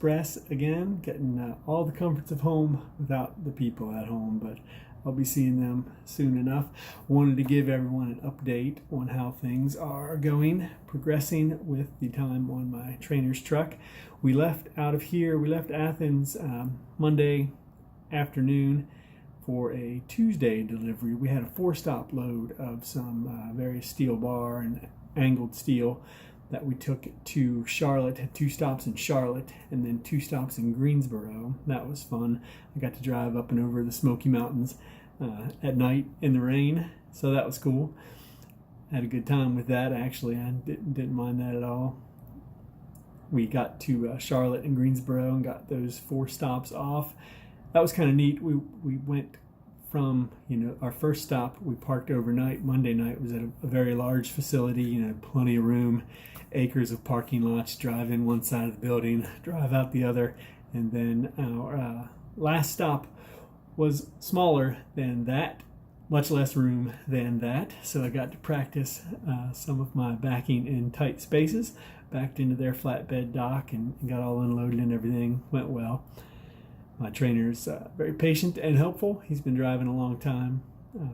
Express again, getting all the comforts of home without the people at home, but I'll be seeing them soon enough. Wanted to give everyone an update on how things are going, progressing with the time on my trainer's truck. We left Athens Monday afternoon for a Tuesday delivery. We had a 4-stop load of some various steel bar and angled steel that we took to Charlotte. Had 2 stops in Charlotte and then 2 stops in Greensboro. That was fun. I got to drive up and over the Smoky Mountains at night in the rain, so that was cool. Had a good time with that, actually. I didn't mind that at all. We got to Charlotte and Greensboro and got those 4 stops off. That was kind of neat. We went from, our first stop, we parked overnight. Monday night was at a very large facility, plenty of room, acres of parking lots. Drive in one side of the building, drive out the other. And then our last stop was smaller than that, much less room than that. So I got to practice some of my backing in tight spaces, backed into their flatbed dock and got all unloaded and everything went well. My trainer's very patient and helpful. He's been driving a long time,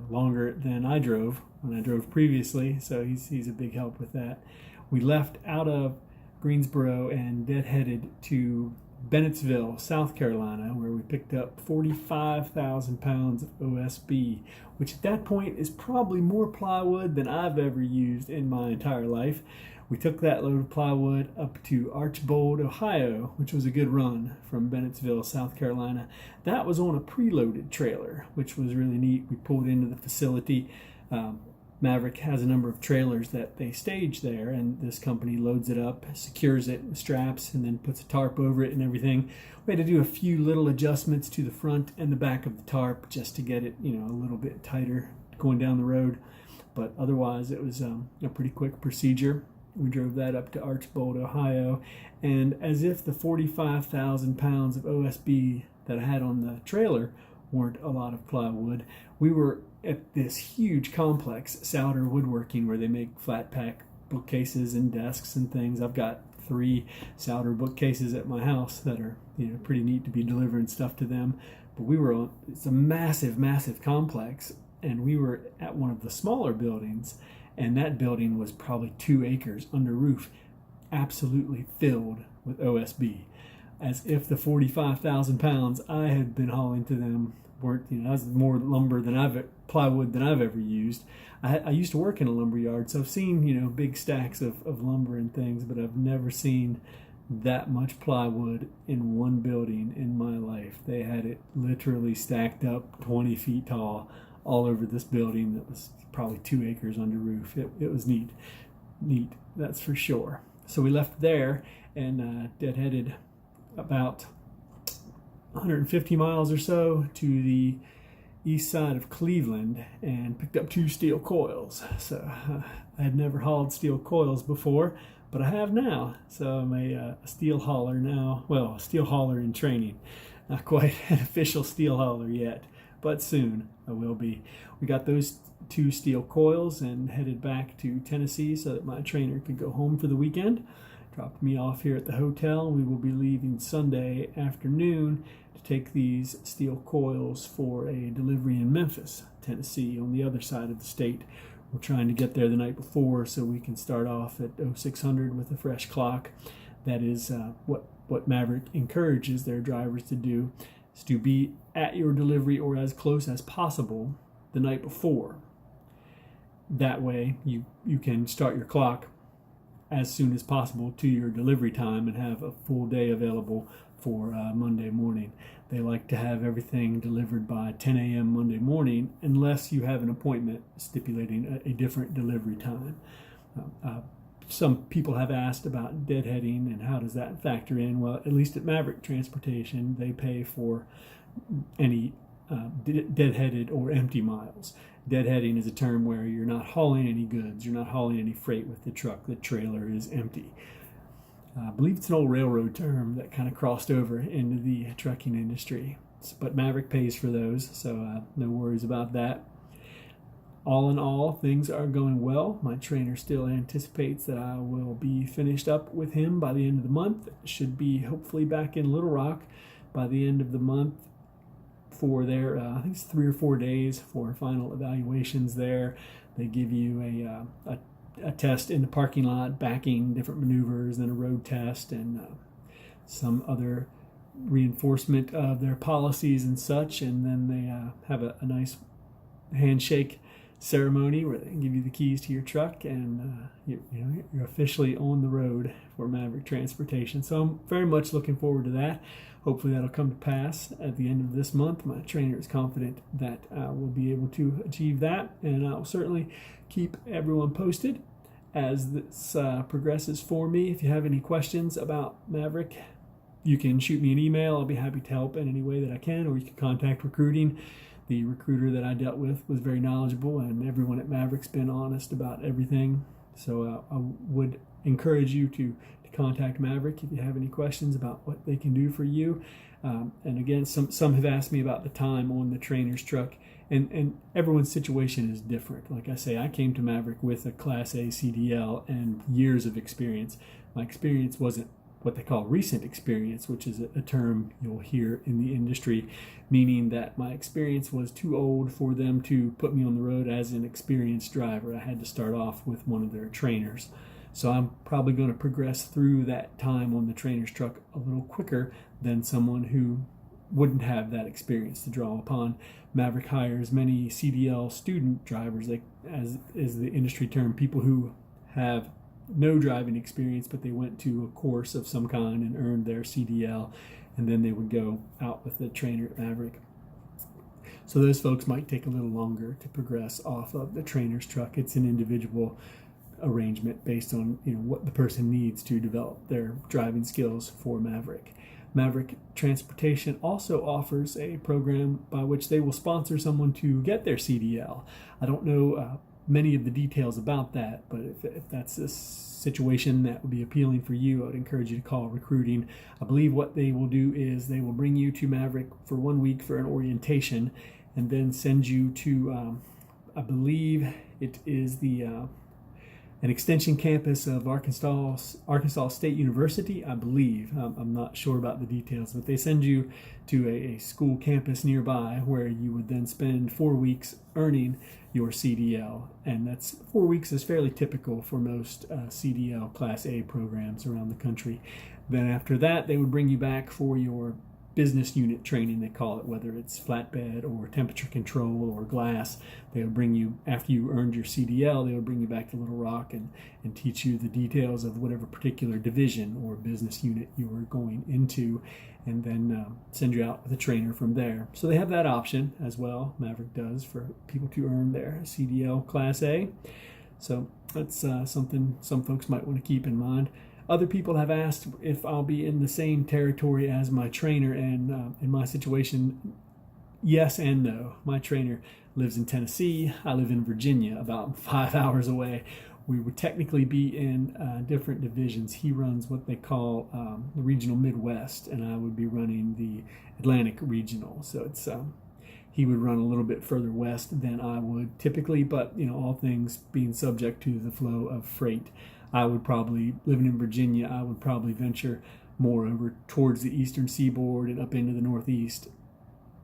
longer than I drove when I drove previously, so he's a big help with that. We left out of Greensboro and deadheaded to Bennettsville, South Carolina, where we picked up 45,000 pounds of OSB, which at that point is probably more plywood than I've ever used in my entire life. We took that load of plywood up to Archbold, Ohio, which was a good run from Bennettsville, South Carolina. That was on a preloaded trailer, which was really neat. We pulled into the facility. Maverick has a number of trailers that they stage there, and this company loads it up, secures it with straps, and then puts a tarp over it and everything. We had to do a few little adjustments to the front and the back of the tarp just to get it, a little bit tighter going down the road. But otherwise, it was a pretty quick procedure. We drove that up to Archbold, Ohio, and as if the 45,000 pounds of OSB that I had on the trailer weren't a lot of plywood, we were at this huge complex, Souder Woodworking, where they make flat pack bookcases and desks and things. I've got 3 Souder bookcases at my house that are pretty neat to be delivering stuff to them. But it's a massive, massive complex, and we were at one of the smaller buildings, and that building was probably 2 acres under roof, absolutely filled with OSB, as if the 45,000 pounds I had been hauling to them weren't, that was more plywood than I've ever used. I used to work in a lumber yard, so I've seen, big stacks of lumber and things, but I've never seen that much plywood in one building in my life. They had it literally stacked up 20 feet tall all over this building that was probably 2 acres under roof. It was neat, that's for sure. So we left there and deadheaded about 150 miles or so to the east side of Cleveland and picked up 2 steel coils. So I had never hauled steel coils before, but I have now. So I'm a steel hauler now. Well, a steel hauler in training. Not quite an official steel hauler yet, but soon I will be. We got those 2 steel coils and headed back to Tennessee so that my trainer could go home for the weekend. Dropped me off here at the hotel. We will be leaving Sunday afternoon to take these steel coils for a delivery in Memphis, Tennessee, on the other side of the state. We're trying to get there the night before so we can start off at 0600 with a fresh clock. That is what Maverick encourages their drivers to do, is to be at your delivery or as close as possible the night before. That way you can start your clock as soon as possible to your delivery time and have a full day available for Monday morning. They like to have everything delivered by 10 a.m. Monday morning unless you have an appointment stipulating a different delivery time. Some people have asked about deadheading and how does that factor in. Well, at least at Maverick Transportation, they pay for any deadheaded or empty miles. Deadheading is a term where you're not hauling any goods, you're not hauling any freight with the truck, the trailer is empty. I believe it's an old railroad term that kind of crossed over into the trucking industry. But Maverick pays for those, so no worries about that. all in all, things are going well. My trainer still anticipates that I will be finished up with him by the end of the month. Should be hopefully back in Little Rock by the end of the month for their, I think it's 3 or 4 days for final evaluations there. They give you a test in the parking lot, backing different maneuvers, then a road test, and some other reinforcement of their policies and such. And then they have a nice handshake ceremony where they give you the keys to your truck, and you're officially on the road for Maverick Transportation. So I'm very much looking forward to that. Hopefully that'll come to pass at the end of this month. My trainer is confident that we'll be able to achieve that, and I'll certainly keep everyone posted as this progresses for me. If you have any questions about Maverick, you can shoot me an email. I'll be happy to help in any way that I can, or you can contact recruiting. The recruiter that I dealt with was very knowledgeable, and everyone at Maverick's been honest about everything. So I would encourage you to contact Maverick if you have any questions about what they can do for you. And again, some have asked me about the time on the trainer's truck, and everyone's situation is different. Like I say, I came to Maverick with a Class A CDL and years of experience. My experience wasn't what they call recent experience, which is a term you'll hear in the industry, meaning that my experience was too old for them to put me on the road as an experienced driver. I had to start off with one of their trainers. So I'm probably going to progress through that time on the trainer's truck a little quicker than someone who wouldn't have that experience to draw upon. Maverick hires many CDL student drivers, like as is the industry term, people who have no driving experience, but they went to a course of some kind and earned their CDL, and then they would go out with the trainer at Maverick. So those folks might take a little longer to progress off of the trainer's truck. It's an individual arrangement based on what the person needs to develop their driving skills for Maverick. Maverick Transportation also offers a program by which they will sponsor someone to get their CDL. I don't know many of the details about that, but if that's a situation that would be appealing for you, I would encourage you to call recruiting. I believe what they will do is they will bring you to Maverick for 1 week for an orientation, and then send you to, I believe it is an extension campus of Arkansas State University, I believe. I'm not sure about the details, but they send you to a school campus nearby where you would then spend 4 weeks earning your CDL. And that's 4 weeks is fairly typical for most CDL Class A programs around the country. Then after that, they would bring you back for your business unit training, they call it, whether it's flatbed or temperature control or glass. They would bring you, after you earned your CDL, they would bring you back to Little Rock and teach you the details of whatever particular division or business unit you were going into, and then send you out with a trainer from there. So they have that option as well, Maverick does, for people to earn their CDL Class A. So that's something some folks might want to keep in mind. Other people have asked if I'll be in the same territory as my trainer, and in my situation, yes and no. My trainer lives in Tennessee. I live in Virginia, about 5 hours away. We would technically be in different divisions. He runs what they call the Regional Midwest, and I would be running the Atlantic Regional. So it's he would run a little bit further west than I would typically, but all things being subject to the flow of freight. I would probably, living in Virginia, I would probably venture more over towards the eastern seaboard and up into the northeast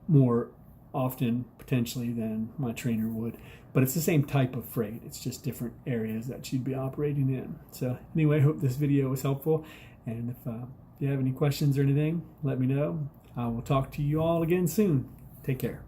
more often, potentially, than my trainer would. But it's the same type of freight. It's just different areas that she'd be operating in. So anyway, I hope this video was helpful. And if you have any questions or anything, let me know. I will talk to you all again soon. Take care.